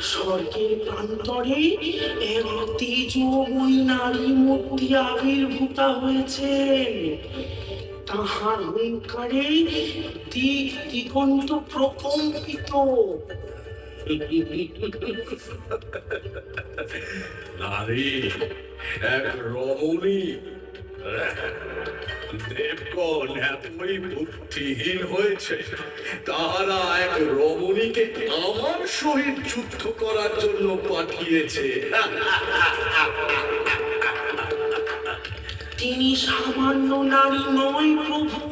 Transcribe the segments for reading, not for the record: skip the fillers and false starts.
স্বর্গের প্রান্তরে এক তেজোময়ী নারী মূর্তি আবির্ভূতা হয়েছেন। তাহার হুঙ্কারে দিক দিগন্ত প্রকম্পিত। নারী, এক রমণী। দেবগণ এতই বুদ্ধিহীন হয়েছে, তাহারা এক রমণীকে আমার সহিত যুদ্ধ করার জন্য পাঠিয়েছে। তিনি সামান্য নারী নয় প্রভু,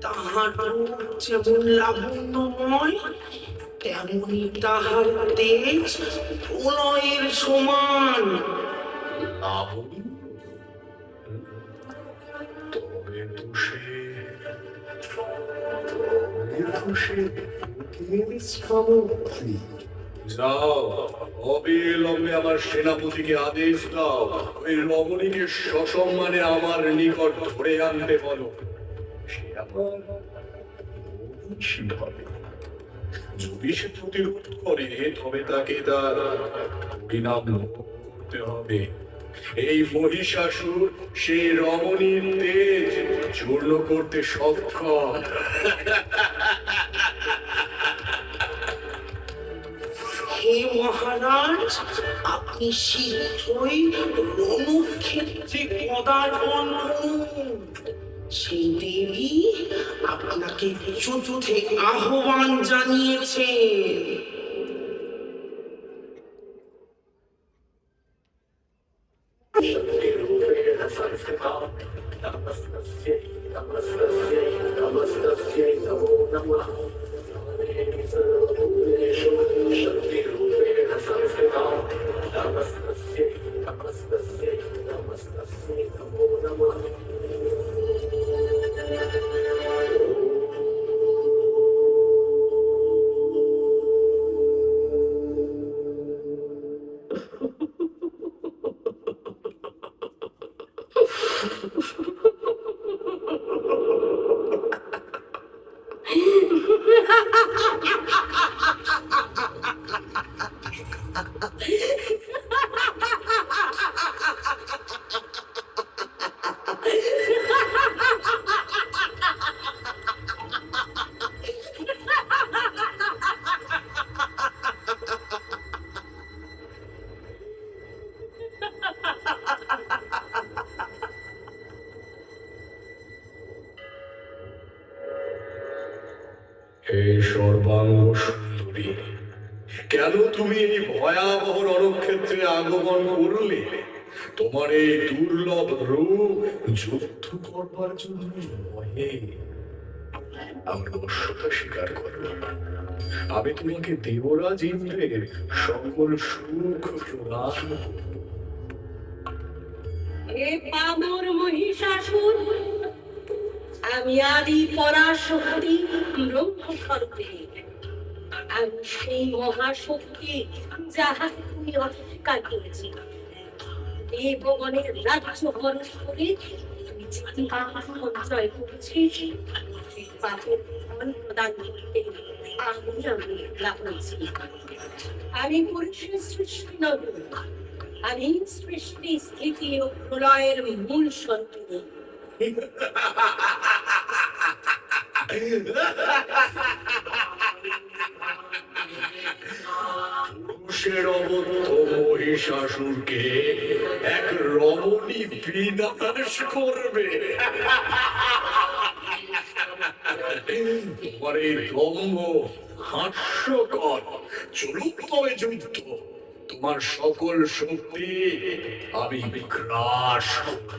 তাহার রূপ যেমন লাবণ্যময়, তেমনি তাহার তেজ প্রলয়ের সমান। তবে তো সে যাও, অবিলম্বে আমার সেনাপতিকে আদেশ দাও, ওই রমণীকে সসম্মানে আমার নিকট ধরে আনতে বলো। সে আমার বংশী হবে। যদি সে প্রতিরোধ করে, তবে তাকে তার পরিণাম করতে হবে। এই মহিষাসুর সেই রমণীর তেজ চূর্ণ করতে সক্ষম। হে মহারাজ, আপনি শীঘ্রই রণক্ষেত্রে পদার্পণ করুন। সেই দেবী আপনাকে যুদ্ধে আহ্বান জানিয়েছেন। হে সর্বাঙ্গ সুন্দরী, কেন তুমি এই ভয়াবহ রণক্ষেত্রে আগমন করলে? তোমার এই দুর্লভ রূপ যুদ্ধ করবার জন্য নহে। আমার অবশ্যতা স্বীকার করো, আমি তোমাকে দেবরাজ ইন্দ্রের সকল সুখ প্রদান করব। হে পামর মহিষাসুর, আমি আদি পরাশক্তি ব্রহ্মস্বরূপে। আমি সেই মহাশক্তি যাহা তুমি অস্বীকার করেছি। দেবগণের রাজ্য হরণ করে তুমি যে পাপ সঞ্চয় করেছিস, সেই পাপের ফল প্রদান করতে আমি লাভ হয়েছি। আমি পুরুষের সৃষ্টি নব, আমি সৃষ্টি স্থিতি ও প্রলয়ের মূল সন্তুলি। পুরুষের অবদ্ধ মহিষাসুরকে এক রমণী বিনাশ করবে। তোমার এই দম্ভ হাস্যকর। চলুন তবে যুদ্ধ, তোমার সকল শক্তি আমি গ্রাস করব।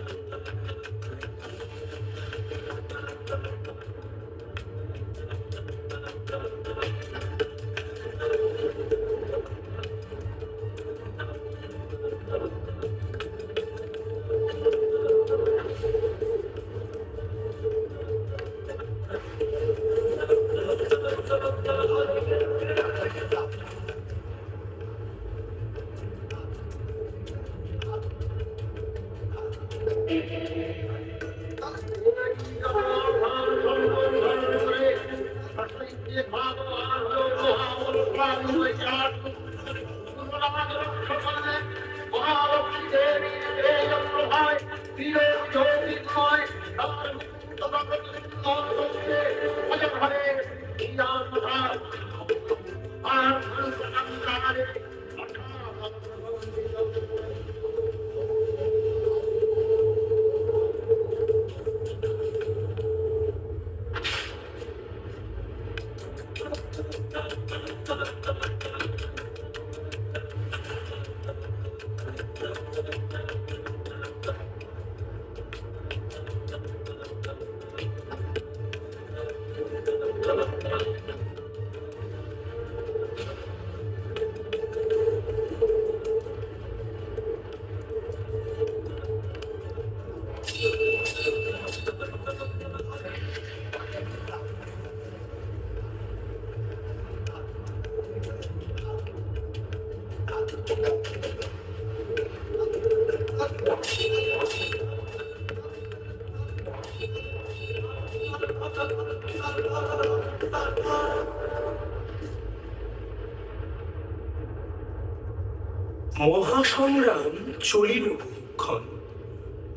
মহাসংগ্রাম চলিল বহুক্ষণ।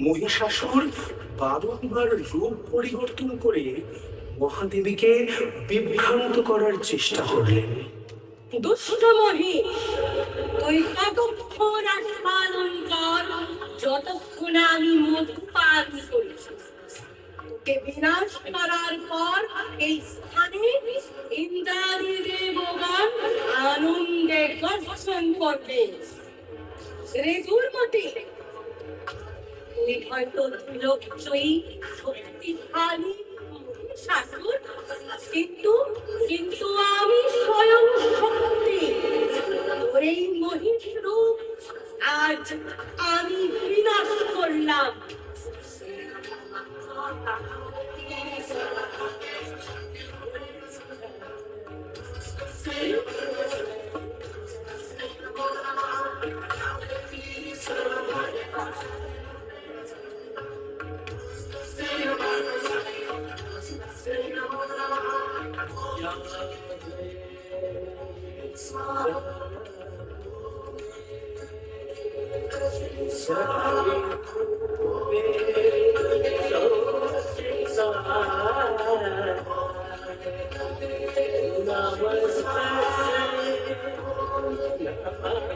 মহিষাসুর বারংবার রূপ পরিবর্তন করে মহাদেবীকে বিভ্রান্ত করার চেষ্টা করলেন। দুষ্ট মহিষ, তুই ততক্ষণ আস্ফালন কর যতক্ষণ আমি মধু পান করেছি। তোকে বিনাশ করার পর এই স্থানে ইন্দ্রাদি দেবগণ আনন্দে গর্জন করবে। রেজুর মতে তুই হয়তো ত্রিলোকজয়ী শক্তিশালী মহিষাসুর, কিন্তু কিন্তু আমি স্বয়ং শক্তি। তোর এই মহিষ রূপ আজ আমি বিনাশ করলাম। Namaste.